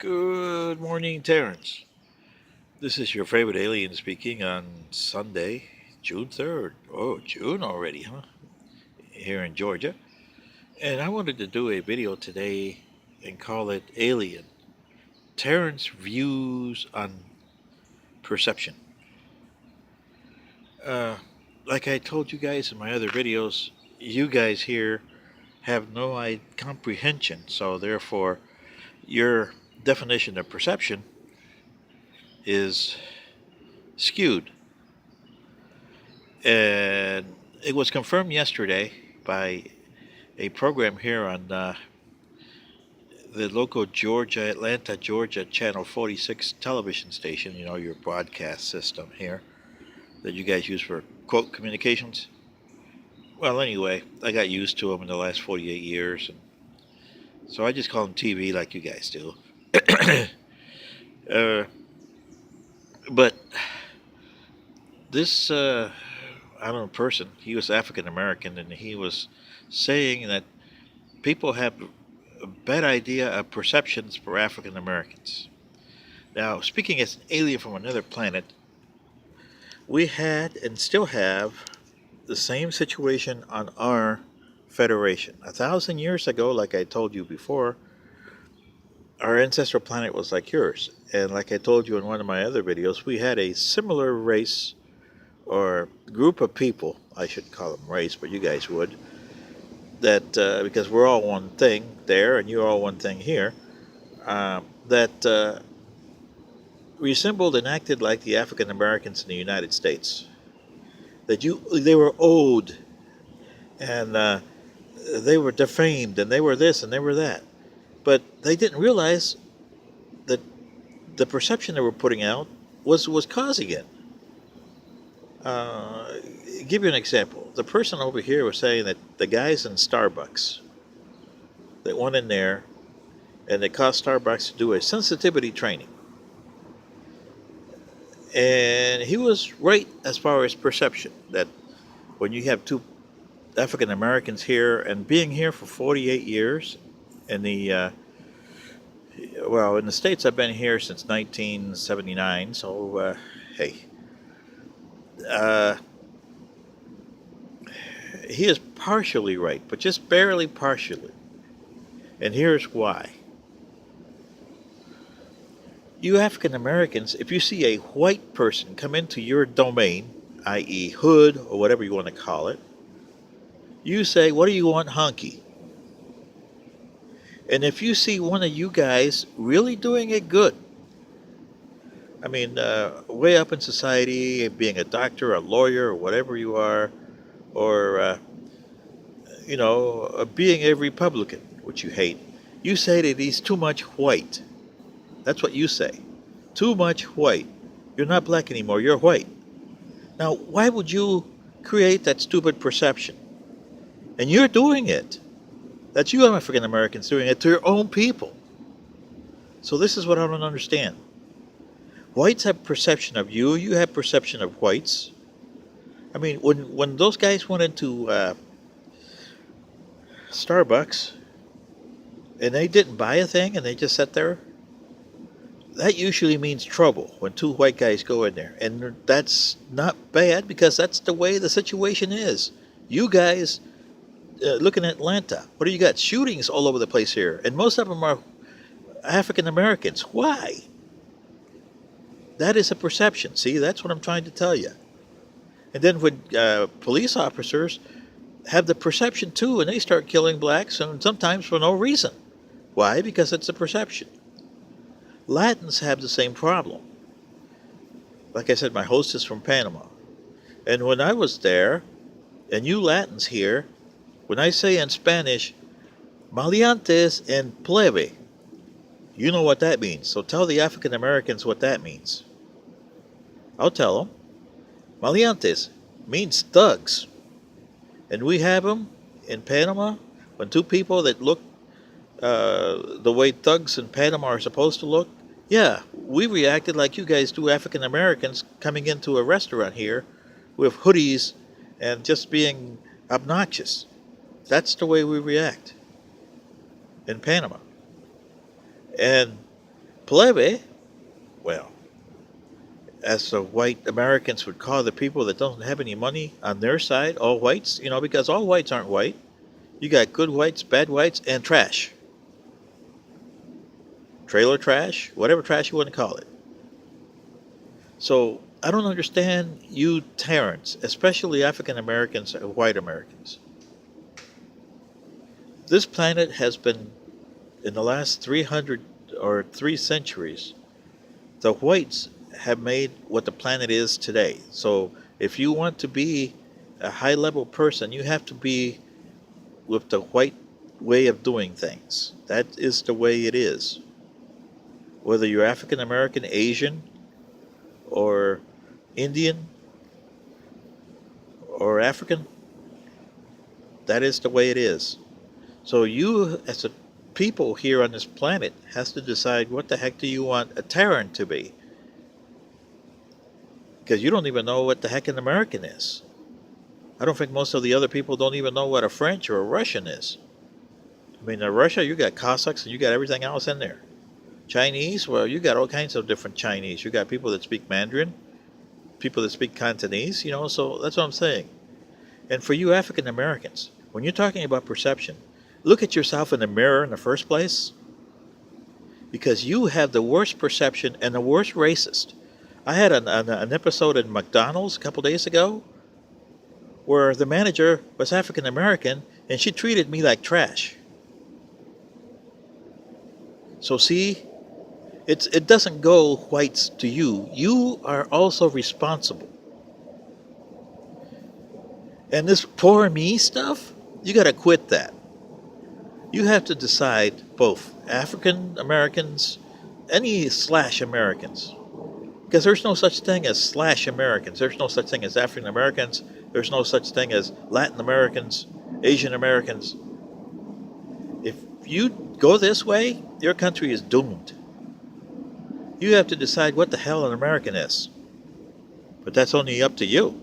Good morning, Terrans. This is your favorite alien speaking on Sunday, June 3rd. Oh, June already, huh? Here in Georgia. And I wanted to do a video today and call it Alien Terrans' Views on Perception. Uh, like I told you guys in my other videos, you guys here have no comprehension, so therefore your definition of perception is skewed. And it was confirmed yesterday by a program here on the local Atlanta, Georgia, Channel 46 television station, your broadcast system here that you guys use for quote communications. Well, anyway, I got used to them in the last 48 years, and so I just call them TV like you guys do. uh, but this, I don't know, person, he was African American, and he was saying that people have a bad idea of perceptions for African Americans. Now, speaking as an alien from another planet, we had and still have the same situation on our Federation. 1,000 years ago, like I told you before, our ancestral planet was like yours. And like I told you in one of my other videos, we had a similar race or group of people, I should call them race, but you guys would, that because we're all one thing there and you're all one thing here, that resembled and acted like the African Americans in the United States. They were owed, and they were defamed, and they were this and they were that, but they didn't realize that the perception they were putting out was causing it. Uh, Give you an example. The person over here was saying that the guys in Starbucks that went in there and they caused Starbucks to do a sensitivity training. And he was right as far as perception that when you have two African Americans here and being here for 48 years in in the States, I've been here since 1979, so hey. Uh, he is partially right, but just barely partially. And here's why. You African Americans, if you see a white person come into your domain, i.e., hood or whatever you want to call it, you say, "What do you want, honky?" And if you see one of you guys really doing it good, I mean, way up in society, being a doctor, a lawyer, or whatever you are, or, being a Republican, which you hate, you say that he's too much white. That's what you say. Too much white. You're not black anymore, you're white. Now, why would you create that stupid perception? And you're doing it. That's you African Americans doing it to your own people. So this is what I don't understand. Whites have perception of you. You have perception of whites. I mean, when those guys went into Starbucks and they didn't buy a thing and they just sat there, that usually means trouble when two white guys go in there. And that's not bad because that's the way the situation is. You guys, look in Atlanta, what do you got? Shootings all over the place here. And most of them are African Americans. Why? That is a perception. See, that's what I'm trying to tell you. And then when police officers have the perception too, and they start killing blacks, and sometimes for no reason. Why? Because it's a perception. Latins have the same problem. Like I said, my host is from Panama. And when I was there, and you Latins here, when I say in Spanish, maleantes and plebe, you know what that means. So tell the African Americans what that means. I'll tell them. Maleantes means thugs. And we have them in Panama when two people that look the way thugs in Panama are supposed to look. Yeah, we reacted like you guys do African Americans coming into a restaurant here with hoodies and just being obnoxious. That's the way we react in Panama. And Plebe, well, as the white Americans would call the people that don't have any money on their side, all whites, because all whites aren't white. You got good whites, bad whites, and trash. Trailer trash, whatever trash you want to call it. So I don't understand you Terrans, especially African Americans and white Americans. This planet has been, in the last 300 or 3 centuries, the whites have made what the planet is today. So if you want to be a high level person, you have to be with the white way of doing things. That is the way it is. Whether you're African American, Asian, or Indian, or African, that is the way it is. So you, as a people here on this planet, has to decide what the heck do you want a Terran to be? Because you don't even know what the heck an American is. I don't think most of the other people don't even know what a French or a Russian is. I mean, in Russia, you got Cossacks and you got everything else in there. Chinese, well, you got all kinds of different Chinese. You got people that speak Mandarin, people that speak Cantonese, so that's what I'm saying. And for you African Americans, when you're talking about perception, look at yourself in the mirror in the first place, because you have the worst perception and the worst racist. I had an episode in McDonald's a couple days ago where the manager was African American and she treated me like trash. So see, it doesn't go whites to you. You are also responsible. And this poor me stuff, you got to quit that. You have to decide both African Americans, any slash Americans. Because there's no such thing as slash Americans. There's no such thing as African Americans. There's no such thing as Latin Americans, Asian Americans. If you go this way, your country is doomed. You have to decide what the hell an American is. But that's only up to you.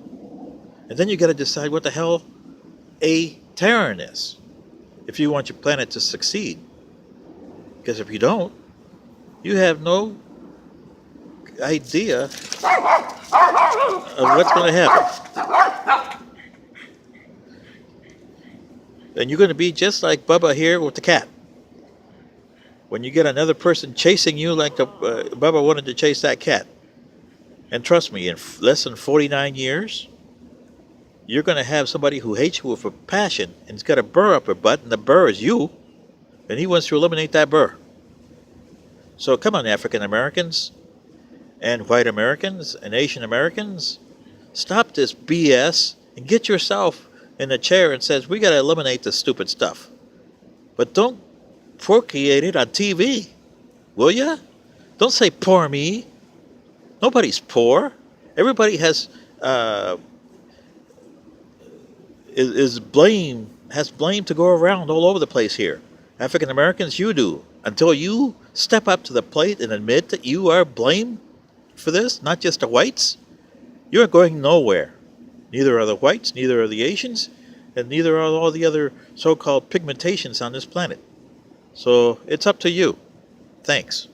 And then you got to decide what the hell a Terran is, if you want your planet to succeed. Because if you don't, you have no idea of what's going to happen. And you're going to be just like Bubba here with the cat. When you get another person chasing you like Bubba wanted to chase that cat. And trust me, in less than 49 years, you're going to have somebody who hates you with a passion and it's got a burr up her butt, and the burr is you, and he wants to eliminate that burr. So come on, African Americans and white Americans and Asian Americans, stop this BS and get yourself in a chair and says, we got to eliminate this stupid stuff. But don't procreate it on TV, will ya? Don't say poor me. Nobody's poor. Everybody has has blame to go around all over the place here. African Americans, you do. Until you step up to the plate and admit that you are blamed for this, not just the whites, you're going nowhere. Neither are the whites, neither are the Asians, and neither are all the other so-called pigmentations on this planet. So it's up to you. Thanks.